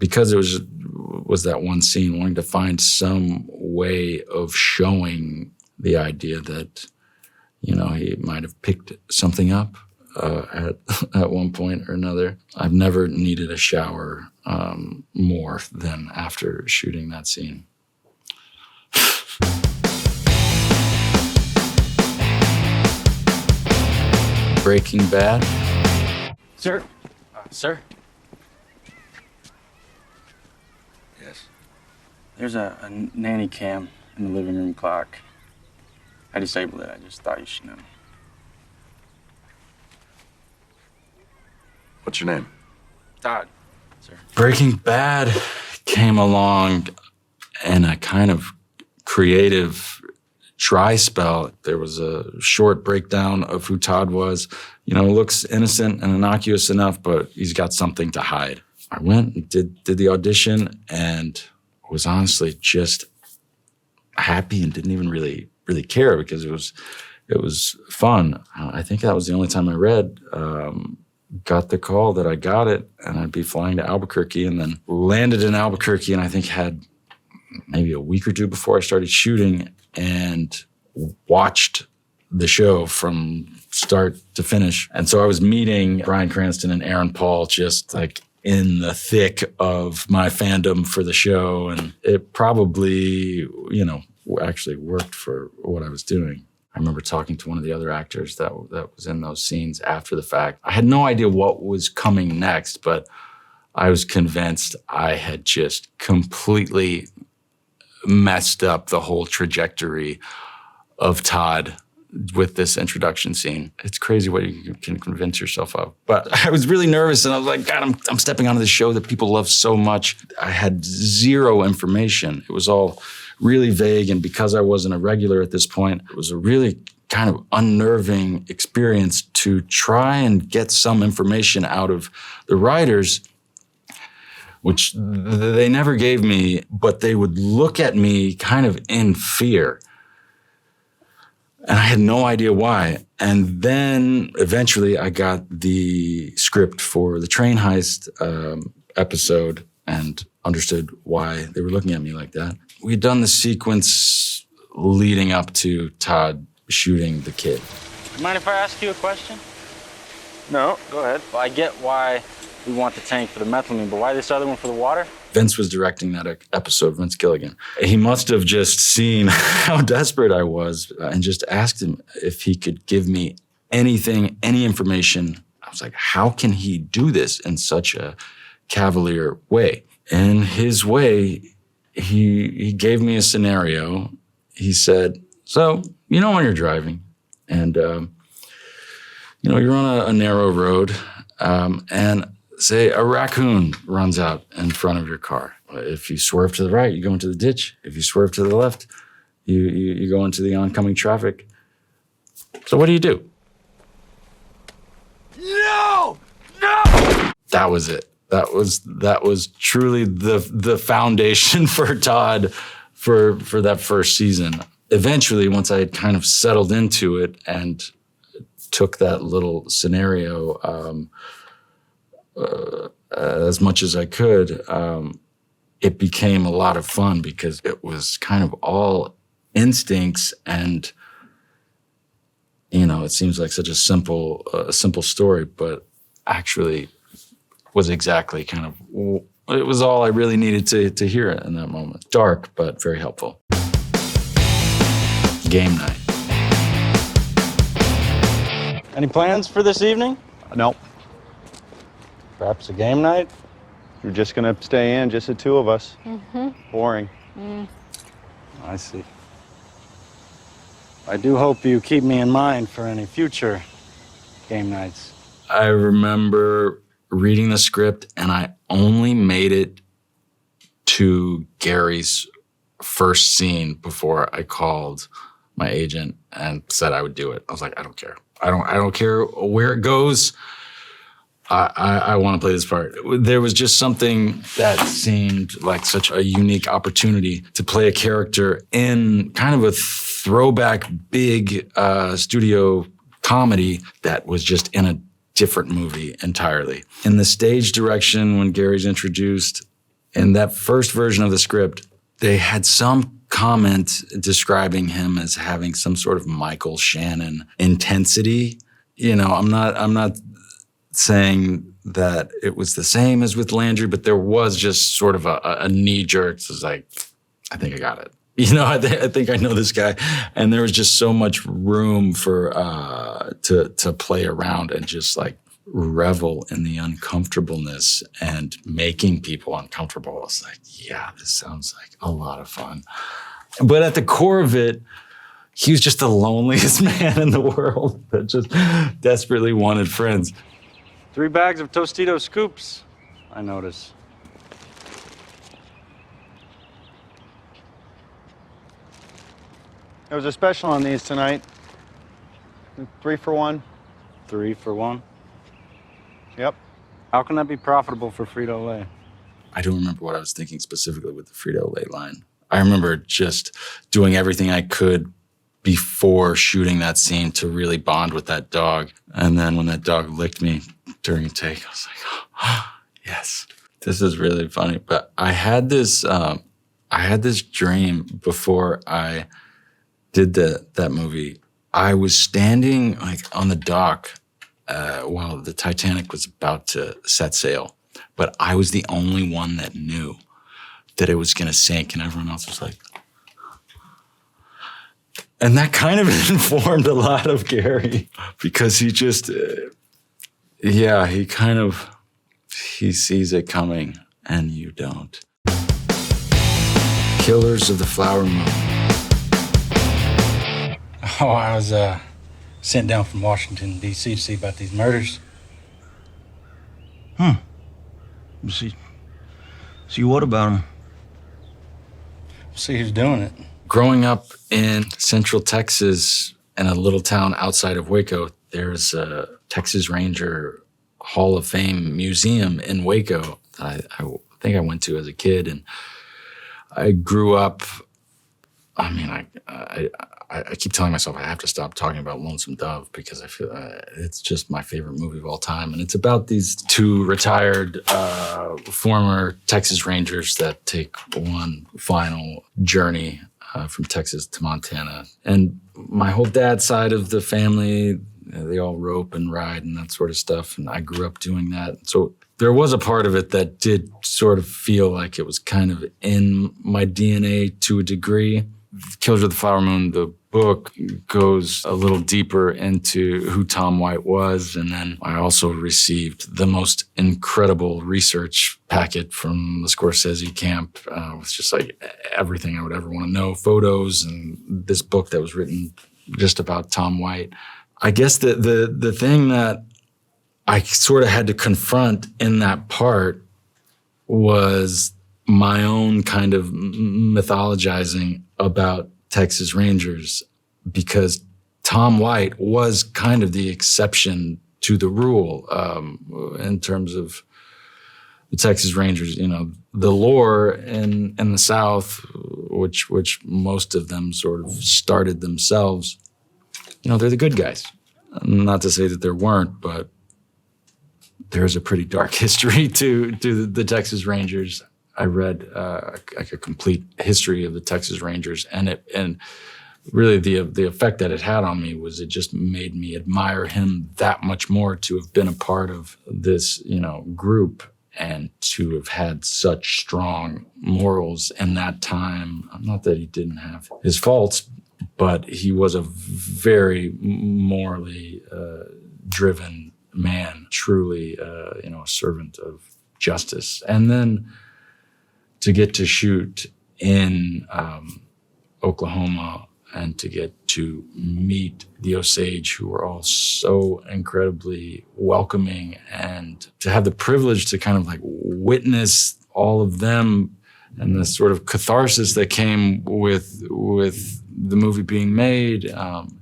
because it was that one scene, wanting to find some way of showing the idea that, he might have picked something up at one point or another. I've never needed a shower more than after shooting that scene. Breaking Bad. Sir? Sir? Yes? There's a nanny cam in the living room clock. I disabled it. I just thought you should know. What's your name? Todd, sir. Breaking Bad came along in a kind of creative dry spell. There was a short breakdown of who Todd was. Looks innocent and innocuous enough, but he's got something to hide. I went and did the audition and was honestly just happy and didn't even really care because it was fun. I think that was the only time I read. Got the call that I got it, and I'd be flying to Albuquerque, and then landed in Albuquerque, and I think had maybe a week or two before I started shooting, and watched the show from start to finish. And so I was meeting Bryan Cranston and Aaron Paul just like in the thick of my fandom for the show, and it probably, actually worked for what I was doing. I remember talking to one of the other actors that was in those scenes after the fact. I had no idea what was coming next, but I was convinced I had just completely messed up the whole trajectory of Todd with this introduction scene. It's crazy what you can convince yourself of. But I was really nervous, and I was like, God, I'm stepping onto this show that people love so much. I had zero information. It was all really vague, and because I wasn't a regular at this point, it was a really kind of unnerving experience to try and get some information out of the writers, which they never gave me, but they would look at me kind of in fear. And I had no idea why. And then eventually I got the script for the train heist episode and understood why they were looking at me like that. We'd done the sequence leading up to Todd shooting the kid. Mind if I ask you a question? No, go ahead. Well, I get why we want the tank for the methylamine, but why this other one for the water? Vince was directing that episode, Vince Gilligan. He must have just seen how desperate I was and just asked him if he could give me anything, any information. I was like, how can he do this in such a cavalier way? In his way, he gave me a scenario. He said, so, when you're driving and, you're on a narrow road and say a raccoon runs out in front of your car. If you swerve to the right, you go into the ditch. If you swerve to the left, you go into the oncoming traffic. So what do you do? No! That was it. That was truly the foundation for Todd for that first season. Eventually, once I had kind of settled into it and took that little scenario as much as I could, it became a lot of fun because it was kind of all instincts, and it seems like such a simple story, but actually was exactly kind of, it was all I really needed to hear in that moment. Dark, but very helpful. Game night. Any plans for this evening? No. Perhaps a game night? We're just gonna stay in, just the two of us. Mm-hmm. Boring. I see. I do hope you keep me in mind for any future game nights. I remember reading the script, and I only made it to Gary's first scene before I called my agent and said I would do it. I was like, I don't care. I don't care where it goes. I want to play this part. There was just something that seemed like such a unique opportunity to play a character in kind of a throwback big studio comedy that was just in a different movie entirely. In the stage direction, when Gary's introduced, in that first version of the script, they had some comment describing him as having some sort of Michael Shannon intensity. You know, I'm not saying that it was the same as with Landry, but there was just sort of a knee jerk. It was like, I think I got it. You know, I think I know this guy. And there was just so much room for to play around and just like revel in the uncomfortableness and making people uncomfortable. I was like, yeah, this sounds like a lot of fun. But at the core of it, he was just the loneliest man in the world that just desperately wanted friends. 3 bags of Tostito scoops, I notice. There was a special on these tonight. 3 for 1. 3 for 1? Yep. How can that be profitable for Frito-Lay? I don't remember what I was thinking specifically with the Frito-Lay line. I remember just doing everything I could before shooting that scene to really bond with that dog. And then when that dog licked me during a take, I was like, oh, yes, this is really funny. But I had this dream before I did that movie. I was standing like on the dock while the Titanic was about to set sail, but I was the only one that knew that it was going to sink, and everyone else was like, and that kind of informed a lot of Gary because he just, he sees it coming and you don't. Killers of the Flower Moon. Oh, I was sent down from Washington, D.C. to see about these murders. See what about him? See who's doing it. Growing up in Central Texas in a little town outside of Waco, there's a Texas Ranger Hall of Fame museum in Waco that I think I went to as a kid. And I grew up, I mean, I keep telling myself I have to stop talking about Lonesome Dove because I feel it's just my favorite movie of all time. And it's about these 2 retired former Texas Rangers that take one final journey from Texas to Montana. And my whole dad's side of the family, they all rope and ride and that sort of stuff. And I grew up doing that. So there was a part of it that did sort of feel like it was kind of in my DNA to a degree. Killers of the Flower Moon, the book, goes a little deeper into who Tom White was. And then I also received the most incredible research packet from the Scorsese camp. It was just like everything I would ever want to know, photos and this book that was written just about Tom White. I guess the thing that I sort of had to confront in that part was my own kind of mythologizing about Texas Rangers, because Tom White was kind of the exception to the rule in terms of the Texas Rangers. You know, the lore in the South, which most of them sort of started themselves, you know, they're the good guys. Not to say that there weren't, but there's a pretty dark history to the Texas Rangers. I read like a complete history of the Texas Rangers, and really the effect that it had on me was it just made me admire him that much more to have been a part of this, you know, group and to have had such strong morals in that time. Not that he didn't have his faults, but he was a very morally driven man, truly, you know, a servant of justice. And then to get to shoot in Oklahoma and to get to meet the Osage, who were all so incredibly welcoming, and to have the privilege to kind of like witness all of them and the sort of catharsis that came with the movie being made,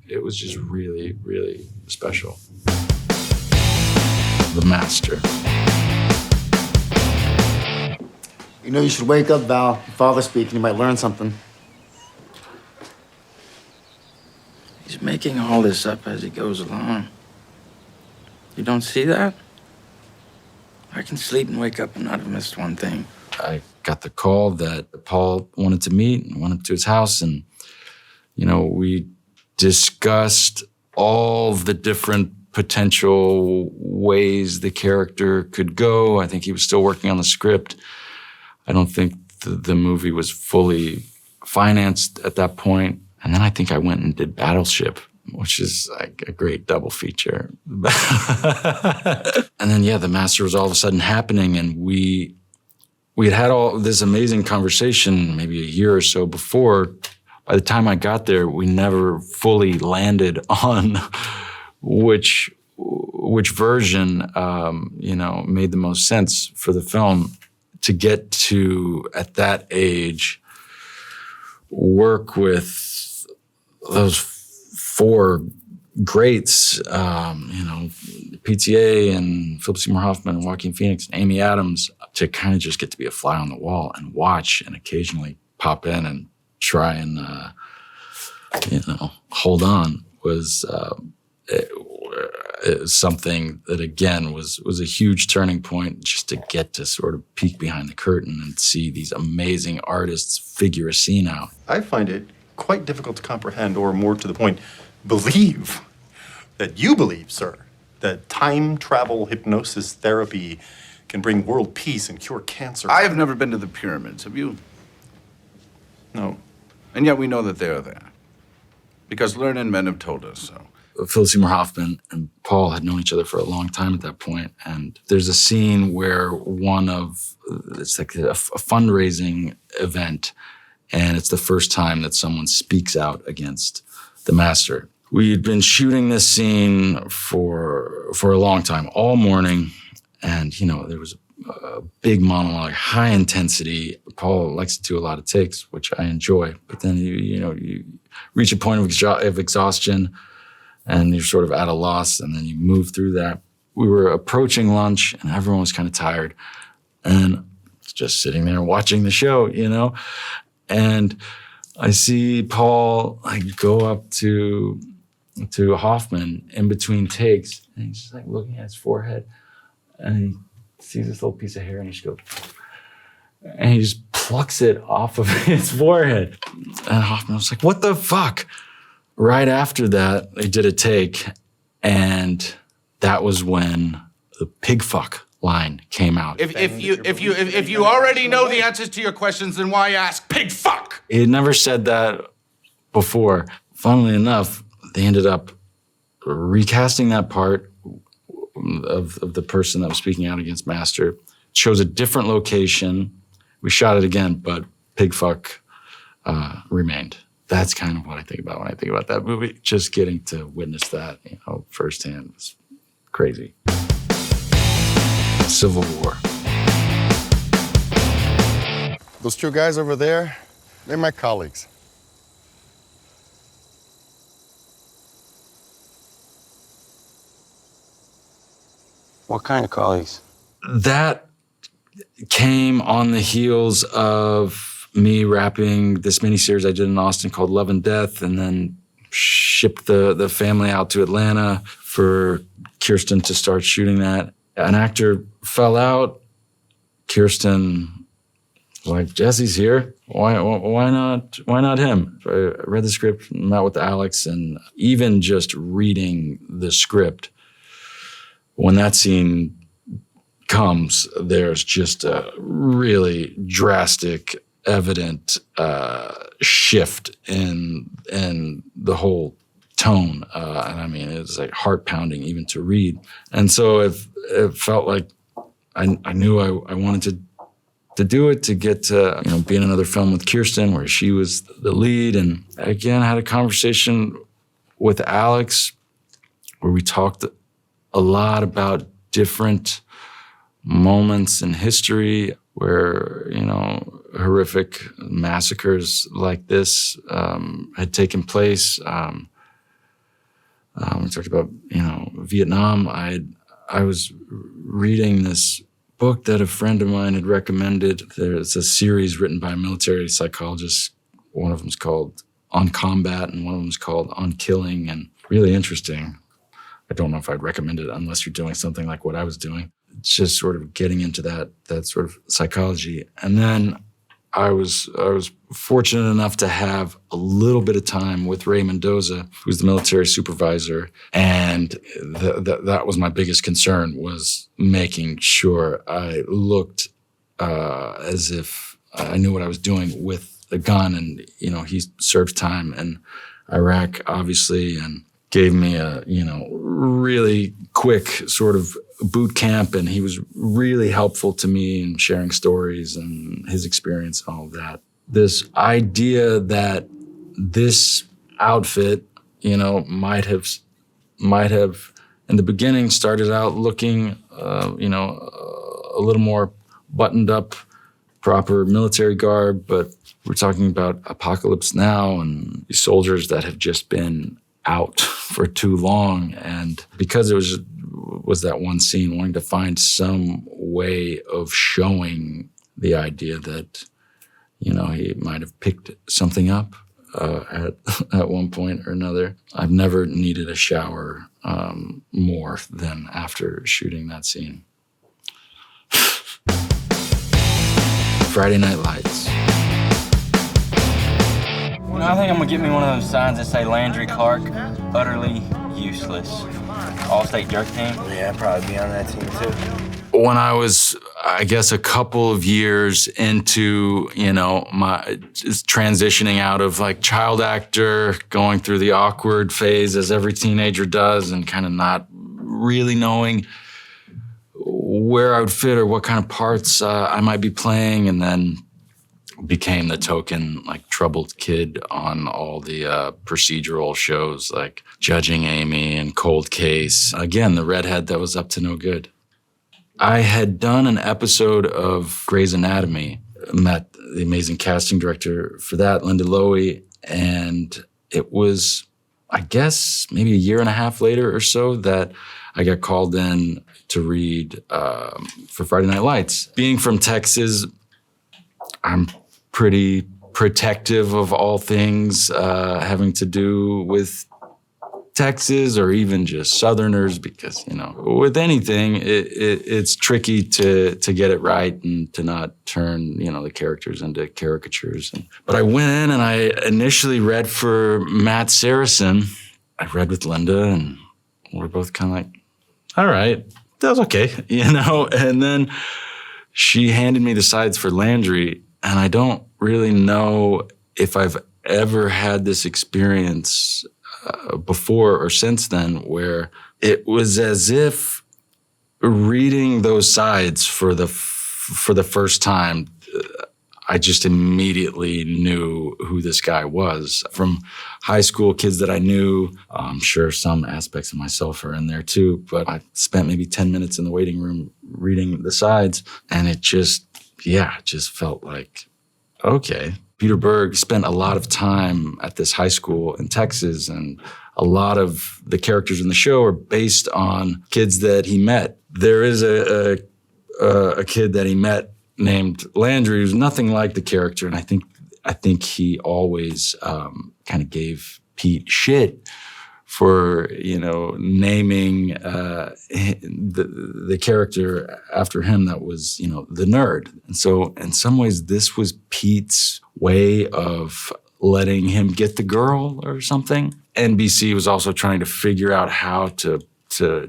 it was just really, really special. The master. You know, you should wake up, Val. Your father's speaking. You might learn something. He's making all this up as he goes along. You don't see that? I can sleep and wake up and not have missed one thing. I got the call that Paul wanted to meet and went up to his house. And, we discussed all the different potential ways the character could go. I think he was still working on the script. I don't think the movie was fully financed at that point. And then I think I went and did Battleship, which is like a great double feature. And then, The Master was all of a sudden happening, and we had all this amazing conversation maybe a year or so before. By the time I got there, we never fully landed on which version, made the most sense for the film. To get to, at that age, work with those four greats, PTA and Philip Seymour Hoffman and Joaquin Phoenix and Amy Adams, to kind of just get to be a fly on the wall and watch and occasionally pop in and try and, hold on was something that, again, was a huge turning point, just to get to sort of peek behind the curtain and see these amazing artists figure a scene out. I find it quite difficult to comprehend, or more to the point, believe that you believe, sir, that time travel hypnosis therapy can bring world peace and cure cancer. I have never been to the pyramids. Have you? No. And yet we know that they are there, because learned men have told us so. Philip Seymour Hoffman and Paul had known each other for a long time at that point. And there's a scene where it's like a fundraising event, and it's the first time that someone speaks out against the Master. We had been shooting this scene for a long time, all morning. And, there was a big monologue, high intensity. Paul likes to do a lot of takes, which I enjoy. But then, you reach a point of exhaustion, and you're sort of at a loss, and then you move through that. We were approaching lunch, and everyone was kind of tired, and just sitting there watching the show, And I see Paul go up to Hoffman in between takes, and he's just looking at his forehead, and he sees this little piece of hair, and he just goes, and he just plucks it off of his forehead. And Hoffman was like, "What the fuck?" Right after that, they did a take, and that was when the pig fuck line came out. If you already know the answers to your questions, then why ask pig fuck? He had never said that before. Funnily enough, they ended up recasting that part of the person that was speaking out against Master. Chose a different location. We shot it again, but pig fuck remained. That's kind of what I think about when I think about that movie. Just getting to witness that, firsthand was crazy. Civil War. Those two guys over there, they're my colleagues. What kind of colleagues? That came on the heels of me wrapping this miniseries I did in Austin called Love and Death, and then shipped the family out to Atlanta for Kirsten to start shooting that. An actor fell out. Kirsten was like, "Jesse's here. Why not him?" So I read the script, met with Alex, and even just reading the script, when that scene comes, there's just a really drastic, evident shift in the whole tone. And I mean, it's heart pounding even to read. And so it felt like I knew I wanted to do it, to get to, be in another film with Kirsten where she was the lead. And again, I had a conversation with Alex where we talked a lot about different moments in history where, horrific massacres like this had taken place. We talked about, Vietnam. I was reading this book that a friend of mine had recommended. There's a series written by a military psychologist. One of them is called On Combat, and one of them is called On Killing, and really interesting. I don't know if I'd recommend it unless you're doing something like what I was doing. just sort of getting into that sort of psychology. And then I was fortunate enough to have a little bit of time with Ray Mendoza, who's the military supervisor, and that was my biggest concern, was making sure I looked as if I knew what I was doing with a gun. And he served time in Iraq, obviously, and gave me a really quick sort of boot camp, and he was really helpful to me in sharing stories and his experience and all of that. This idea that this outfit, might have in the beginning started out looking, a little more buttoned up, proper military garb, but we're talking about apocalypse now and soldiers that have just been out for too long. And because it was that one scene, wanting to find some way of showing the idea that, he might have picked something up at one point or another. I've never needed a shower more than after shooting that scene. Friday Night Lights. I think I'm gonna get me one of those signs that say Landry Clark, utterly useless. All-state jerk team. Yeah, I'd probably be on that team too. When I was, I guess, a couple of years into, my just transitioning out of like child actor, going through the awkward phase as every teenager does, and kind of not really knowing where I would fit or what kind of parts I might be playing, and then became the token, like, troubled kid on all the procedural shows like Judging Amy and Cold Case. Again, the redhead that was up to no good. I had done an episode of Grey's Anatomy, met the amazing casting director for that, Linda Lowy, and it was, I guess, maybe a year and a half later or so that I got called in to read for Friday Night Lights. Being from Texas, I'm pretty protective of all things having to do with Texas or even just Southerners, because, with anything, it's tricky to get it right and to not turn, the characters into caricatures. But I went in and I initially read for Matt Saracen. I read with Linda, and we're both kind of like, all right, that was okay, And then she handed me the sides for Landry, and I don't really know if I've ever had this experience before or since then, where it was as if reading those sides for the first time, I just immediately knew who this guy was. From high school kids that I knew, I'm sure some aspects of myself are in there too, but I spent maybe 10 minutes in the waiting room reading the sides, and it just felt like, okay. Peter Berg spent a lot of time at this high school in Texas, and a lot of the characters in the show are based on kids that he met. There is a kid that he met named Landry, who's nothing like the character, and I think he always kind of gave Pete shit for naming the character after him that was the nerd. And so in some ways this was Pete's way of letting him get the girl or something. NBC was also trying to figure out how to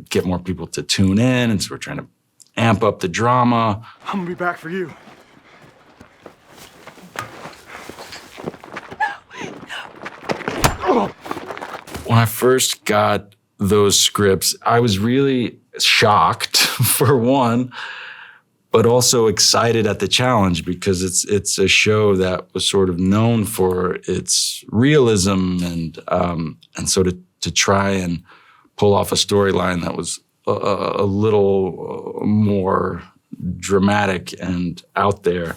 get more people to tune in, and so we're trying to amp up the drama. I'm gonna be back for you. When I first got those scripts, I was really shocked, for one, but also excited at the challenge, because it's a show that was sort of known for its realism, and so to try and pull off a storyline that was a little more dramatic and out there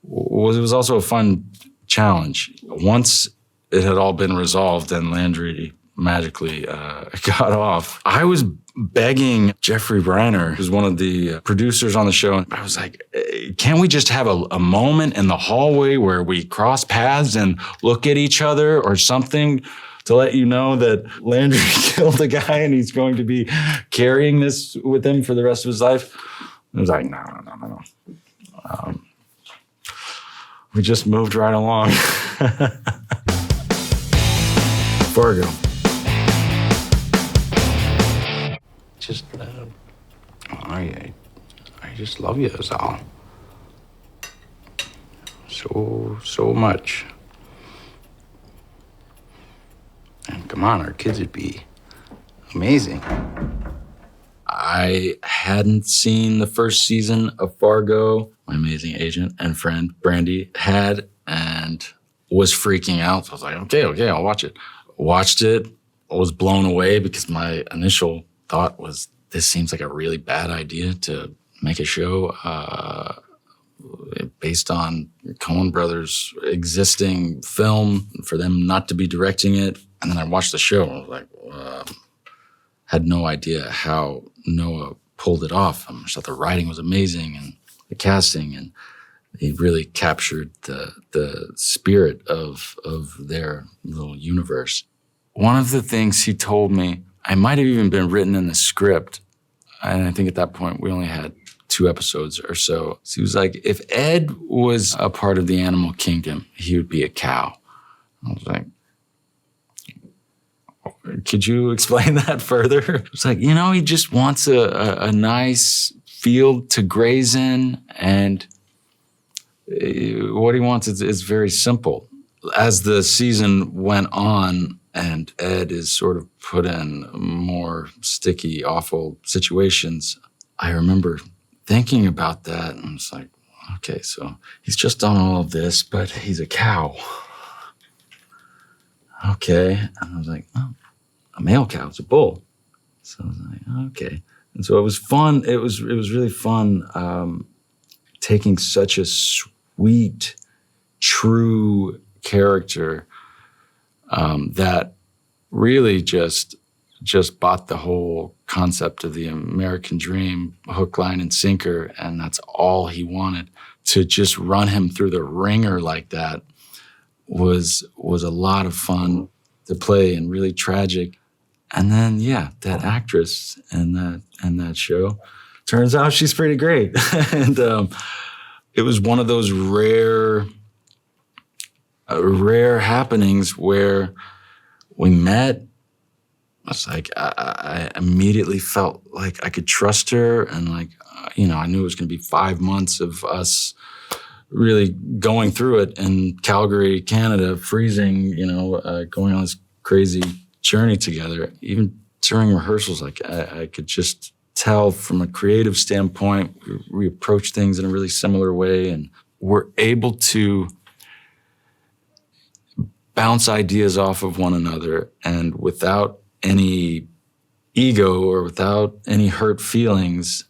was also a fun challenge. Once it had all been resolved and Landry magically got off, I was begging Jeffrey Reiner, who's one of the producers on the show. I was like, can't we just have a moment in the hallway where we cross paths and look at each other or something, to let you know that Landry killed a guy and he's going to be carrying this with him for the rest of his life. I was like, no. We just moved right along. Fargo. Just, I just love you, Zal. So much. And come on, our kids would be amazing. I hadn't seen the first season of Fargo. My amazing agent and friend, Brandy, had and was freaking out. So I was like, okay, I'll watch it. Watched it, was blown away because my initial thought was, this seems like a really bad idea to make a show based on Coen Brothers' existing film, for them not to be directing it. And then I watched the show and I was like, had no idea how Noah pulled it off. I thought the writing was amazing and the casting, and he really captured the spirit of their little universe. One of the things he told me, I might have even been written in the script, and I think at that point we only had 2 episodes or so. So he was like, if Ed was a part of the animal kingdom, he would be a cow. I was like, could you explain that further? It's like, he just wants a nice field to graze in, and what he wants is very simple. As the season went on and Ed is sort of put in more sticky, awful situations, I remember thinking about that, and it's like, okay, so he's just done all of this, but he's a cow. Okay. And I was like, oh, a male cow, it's a bull. So I was like, okay. And so it was fun. It was really fun taking such a sweet, true character that really just bought the whole concept of the American dream, hook, line, and sinker, and that's all he wanted. To just run him through the ringer like that was a lot of fun to play, and really tragic. And then, that actress in that show, turns out she's pretty great. And it was one of those rare happenings where we met. I was like, I immediately felt like I could trust her, and I knew it was going to be 5 months of us really going through it in Calgary, Canada, freezing, going on this crazy journey together. Even during rehearsals, I could just tell from a creative standpoint, we approach things in a really similar way, and we're able to bounce ideas off of one another, and without any ego or without any hurt feelings.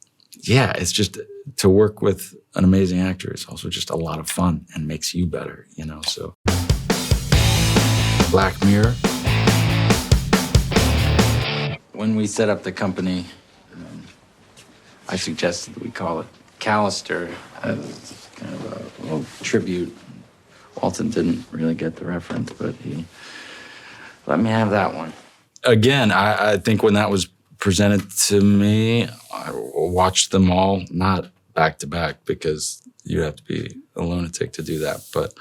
It's just, to work with an amazing actor is also just a lot of fun and makes you better, so. Black Mirror. When we set up the company, I suggested that we call it Callister as kind of a little tribute. Walton didn't really get the reference, but he let me have that one. Again, I think when that was presented to me, I watched them all, not back to back, because you have to be a lunatic to do that. But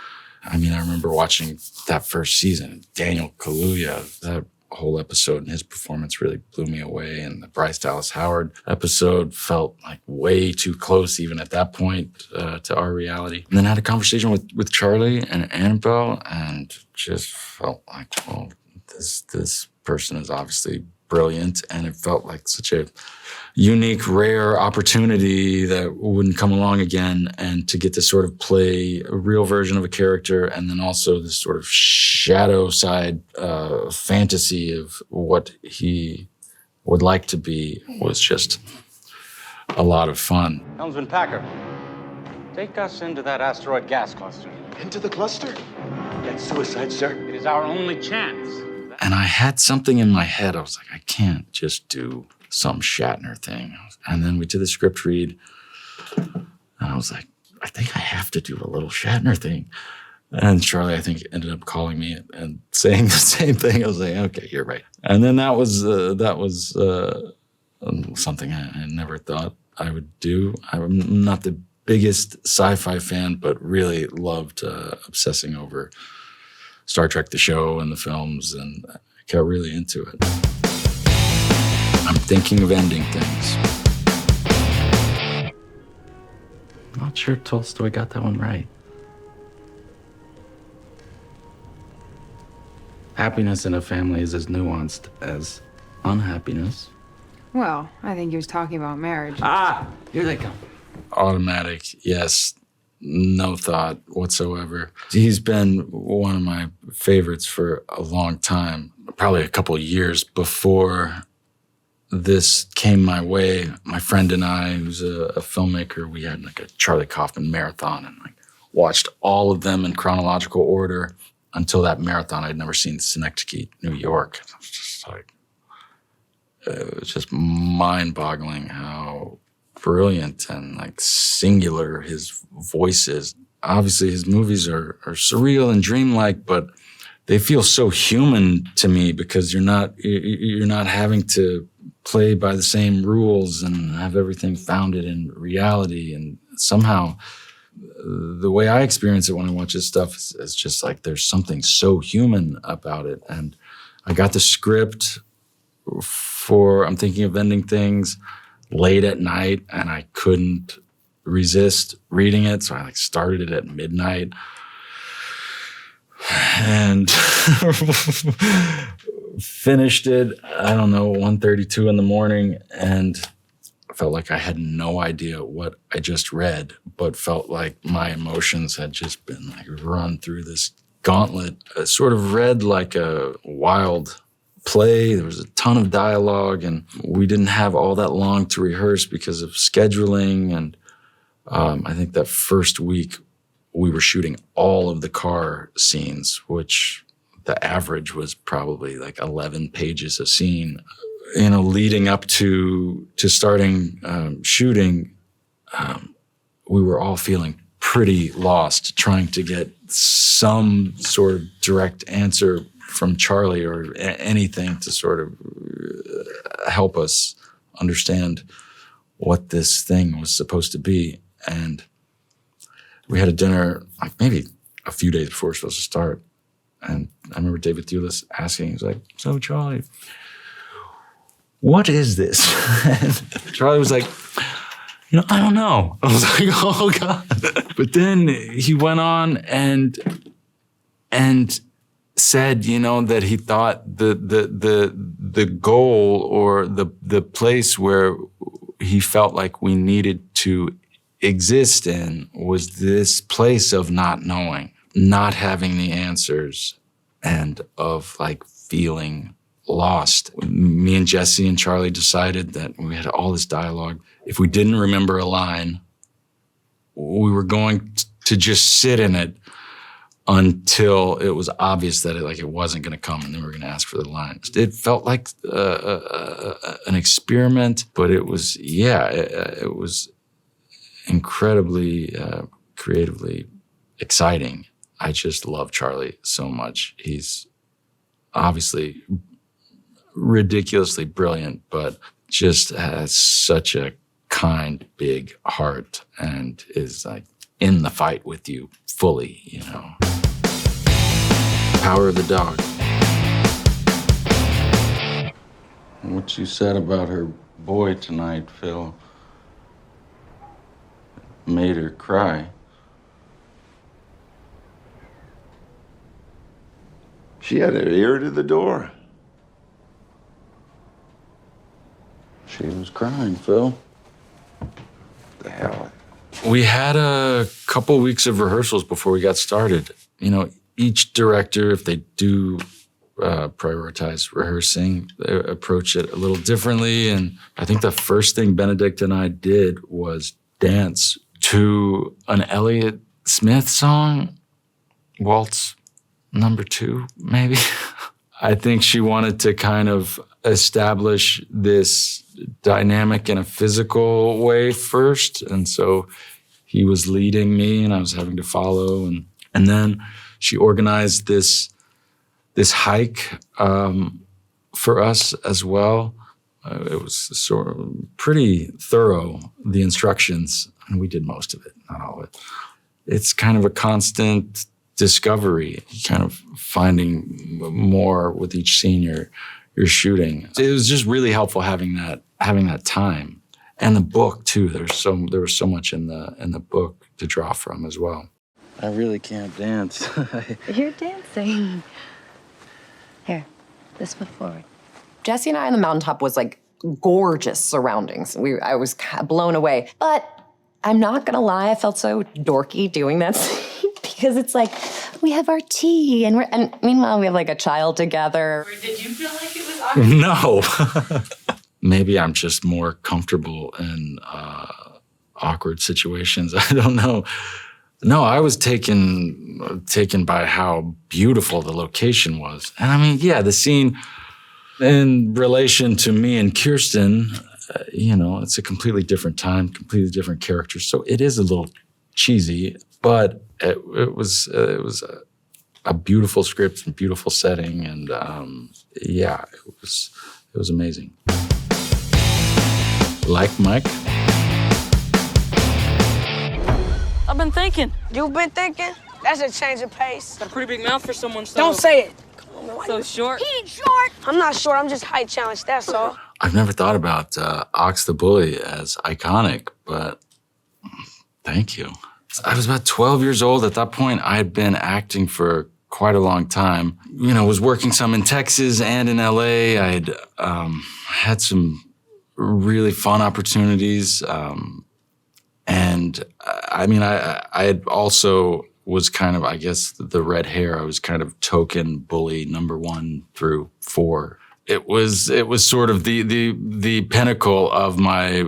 I remember watching that first season. Daniel Kaluuya, that whole episode and his performance really blew me away. And the Bryce Dallas Howard episode felt like way too close, even at that point, to our reality. And then I had a conversation with Charlie and Annabelle, and just felt like, well, this person is obviously brilliant, and it felt like such a unique, rare opportunity that wouldn't come along again, and to get to sort of play a real version of a character, and then also this sort of shadow side fantasy of what he would like to be, was just a lot of fun. Helmsman Packer, take us into that asteroid gas cluster. Into the cluster? That's suicide, sir. It is our only chance. And I had something in my head. I was like, I can't just do some Shatner thing. And then we did the script read, and I was like, I think I have to do a little Shatner thing. And Charlie, I think, ended up calling me and saying the same thing. I was like, okay, you're right. And then that was something I never thought I would do. I'm not the biggest sci-fi fan, but really loved obsessing over Star Trek, the show, and the films, and I got really into it. I'm thinking of ending things. Not sure Tolstoy got that one right. Happiness in a family is as nuanced as unhappiness. Well, I think he was talking about marriage. Ah, here they come. Automatic, yes. No thought whatsoever. He's been one of my favorites for a long time, probably a couple of years before this came my way. My friend and I, who's a filmmaker, we had like a Charlie Kaufman marathon and like watched all of them in chronological order. Until that marathon, I'd never seen Synecdoche, New York. It was just like, it was just mind-boggling how brilliant and like singular his voice is. Obviously, his movies are surreal and dreamlike, but they feel so human to me because you're not having to play by the same rules and have everything founded in reality. And somehow, the way I experience it when I watch his stuff is just like there's something so human about it. And I got the script for I'm Thinking of Ending Things late at night, and I couldn't resist reading it, so I like started it at midnight and finished it, I don't know, 1:32 in the morning, and felt like I had no idea what I just read, but felt like my emotions had just been like run through this gauntlet. I sort of read like a wild play. There was a ton of dialogue, and we didn't have all that long to rehearse because of scheduling. And I think that first week we were shooting all of the car scenes, which the average was probably like 11 pages a scene. You know, leading up to starting shooting, we were all feeling pretty lost, trying to get some sort of direct answer from Charlie or anything to sort of help us understand what this thing was supposed to be. And we had a dinner like maybe a few days before we were supposed to start. And I remember David Thewlis asking, he was like, so Charlie, what is this? And Charlie was like, you know, I don't know. I was like, oh God. But then he went on and said, you know, that he thought the goal or the place where he felt like we needed to exist in was this place of not knowing, not having the answers, and of like feeling lost. Me and Jesse and Charlie decided that we had all this dialogue. If we didn't remember a line, we were going to just sit in it until it was obvious that it wasn't going to come, and then we were going to ask for the line. It felt like an experiment, but it was, it was incredibly creatively exciting. I just love Charlie so much. He's obviously ridiculously brilliant, but just has such a kind, big heart and is like in the fight with you fully, you know. Power of the Dog. What you said about her boy tonight, Phil, made her cry. She had her ear to the door. She was crying, Phil. The hell? We had a couple weeks of rehearsals before we got started. You know, each director, if they do prioritize rehearsing, they approach it a little differently. And I think the first thing Benedict and I did was dance to an Elliott Smith song, Waltz number 2, maybe. I think she wanted to kind of establish this dynamic in a physical way first. And so he was leading me and I was having to follow. And And then she organized this hike for us as well. It was sort of pretty thorough, the instructions, and we did most of it, not all of it. It's kind of a constant discovery, kind of finding more with each scene you're shooting. It was just really helpful having that time. And the book too. There was so much in the book to draw from as well. I really can't dance. You're dancing. Here, this foot forward. Jesse and I on the mountaintop was like gorgeous surroundings. I was blown away. But I'm not gonna lie, I felt so dorky doing that scene because it's like we have our tea and meanwhile we have like a child together. Or did you feel like it was awkward? No. Maybe I'm just more comfortable in awkward situations. I don't know. No, I was taken by how beautiful the location was. And I mean, yeah, the scene in relation to me and Kirsten, it's a completely different time, completely different character. So it is a little cheesy, but it was a beautiful script and beautiful setting. And it was amazing. Like Mike? I've been thinking. You've been thinking? That's a change of pace. Got a pretty big mouth for someone so... Don't say it. So short. He ain't short. I'm not short. I'm just height challenged. That's all. I've never thought about Ox the Bully as iconic, but thank you. I was about 12 years old. At that point, I had been acting for quite a long time. Was working some in Texas and in LA. I'd had some really fun opportunities. And I had also was kind of, I guess, the red hair. I was kind of token bully number 1 through 4. It was sort of the pinnacle of my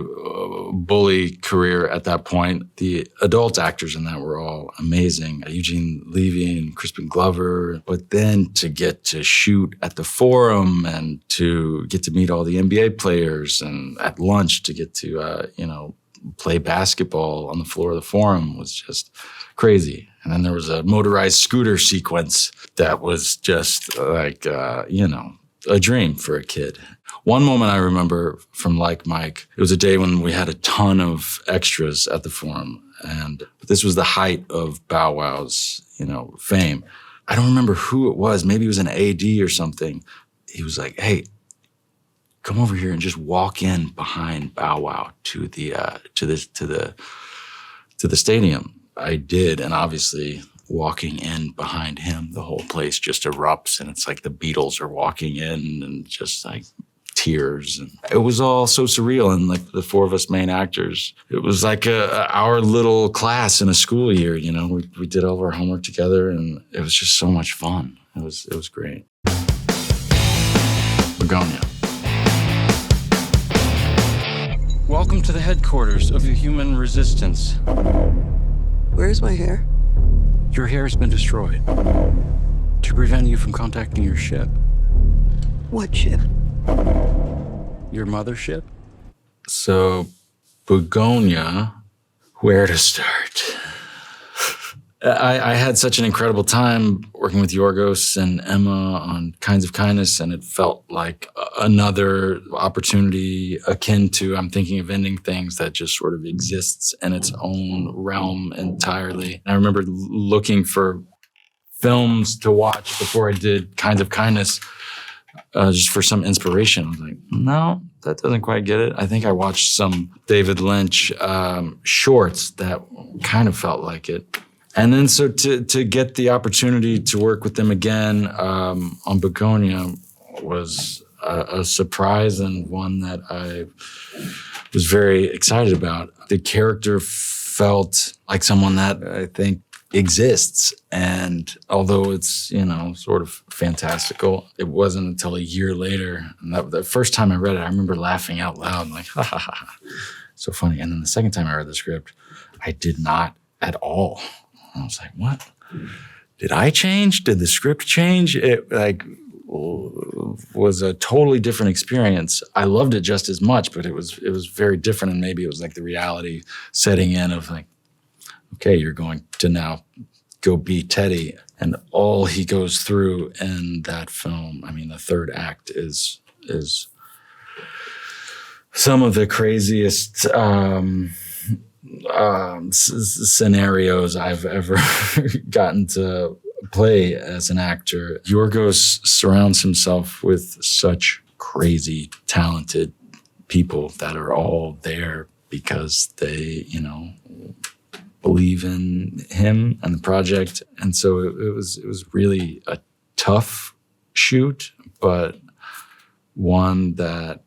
bully career at that point. The adult actors in that were all amazing. Eugene Levy and Crispin Glover. But then to get to shoot at the Forum and to get to meet all the NBA players and at lunch to get to, play basketball on the floor of the Forum was just crazy. And then there was a motorized scooter sequence that was just like, a dream for a kid. One moment I remember from Like Mike, it was a day when we had a ton of extras at the Forum. And this was the height of Bow Wow's, fame. I don't remember who it was. Maybe it was an AD or something. He was like, hey, come over here and just walk in behind Bow Wow to the stadium. I did, and obviously walking in behind him, the whole place just erupts, and it's like the Beatles are walking in, and just like tears. And it was all so surreal, and like the 4 of us main actors, it was like our little class in a school year. We did all of our homework together, and it was just so much fun. It was great. Bugonia. Welcome to the headquarters of the human resistance. Where's my hair? Your hair has been destroyed to prevent you from contacting your ship. What ship? Your mothership? So, Bugonia, where to start? I had such an incredible time working with Yorgos and Emma on Kinds of Kindness, and it felt like another opportunity akin to I'm Thinking of Ending Things that just sort of exists in its own realm entirely. I remember looking for films to watch before I did Kinds of Kindness, just for some inspiration. I was like, no, that doesn't quite get it. I think I watched some David Lynch shorts that kind of felt like it. And then so to get the opportunity to work with them again on Bugonia was a surprise, and one that I was very excited about. The character felt like someone that I think exists. And although it's, sort of fantastical, it wasn't until a year later. And the first time I read it, I remember laughing out loud, like, ha, ha, ha. So funny. And then the second time I read the script, I did not at all. I was like, what? Did I change? Did the script change? It was a totally different experience. I loved it just as much, but it was very different. And maybe it was like the reality setting in of like, okay, you're going to now go be Teddy. And all he goes through in that film, I mean, the third act is some of the craziest scenarios I've ever gotten to play as an actor. Yorgos surrounds himself with such crazy, talented people that are all there because they, believe in him and the project. And so it was really a tough shoot, but one that,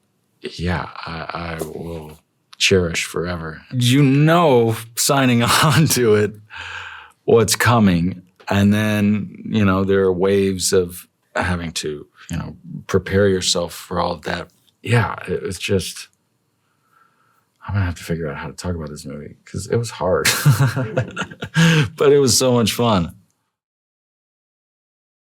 I will cherish forever. Signing on to it, what's coming. And then, there are waves of having to, prepare yourself for all of that. Yeah, it was just, I'm gonna have to figure out how to talk about this movie because it was hard, but it was so much fun.